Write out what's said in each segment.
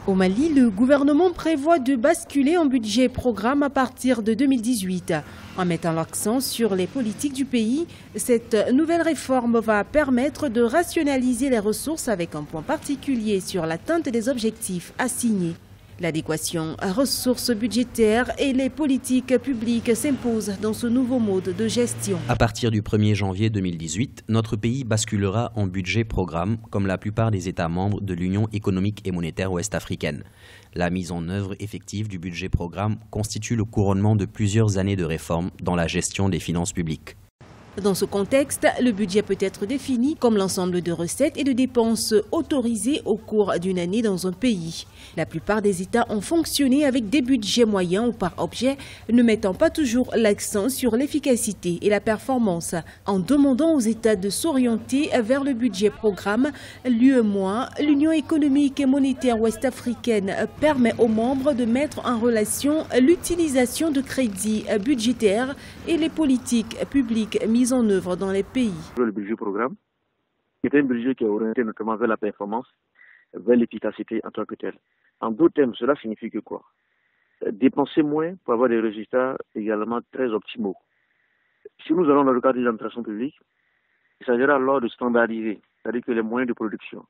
Au Mali, le gouvernement prévoit de basculer en budget programme à partir de 2018. En mettant l'accent sur les politiques du pays, cette nouvelle réforme va permettre de rationaliser les ressources avec un point particulier sur l'atteinte des objectifs assignés. L'adéquation à ressources budgétaires et les politiques publiques s'imposent dans ce nouveau mode de gestion. À partir du 1er janvier 2018, notre pays basculera en budget programme comme la plupart des États membres de l'Union économique et monétaire ouest-africaine. La mise en œuvre effective du budget programme constitue le couronnement de plusieurs années de réformes dans la gestion des finances publiques. Dans ce contexte, le budget peut être défini comme l'ensemble de recettes et de dépenses autorisées au cours d'une année dans un pays. La plupart des États ont fonctionné avec des budgets moyens ou par objet, ne mettant pas toujours l'accent sur l'efficacité et la performance. En demandant aux États de s'orienter vers le budget programme, l'UEMOA, l'Union économique et monétaire ouest-africaine, permet aux membres de mettre en relation l'utilisation de crédits budgétaires et les politiques publiques mises en œuvre dans les pays. Le budget programme est un budget qui est orienté notamment vers la performance, vers l'efficacité en tant que tel. En d'autres termes, cela signifie que quoi? Dépenser moins pour avoir des résultats également très optimaux. Si nous allons dans le cadre des administrations publiques, il s'agira alors de standardiser, c'est-à-dire que les moyens de production.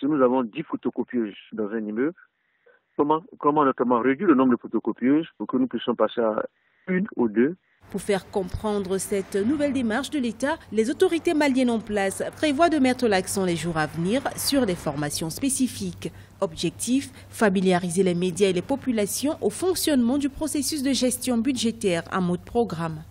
Si nous avons 10 photocopieuses dans un immeuble, comment notamment réduire le nombre de photocopieuses pour que nous puissions passer à une ou deux? Pour faire comprendre cette nouvelle démarche de l'État, les autorités maliennes en place prévoient de mettre l'accent les jours à venir sur des formations spécifiques. Objectif, familiariser les médias et les populations au fonctionnement du processus de gestion budgétaire en mode programme.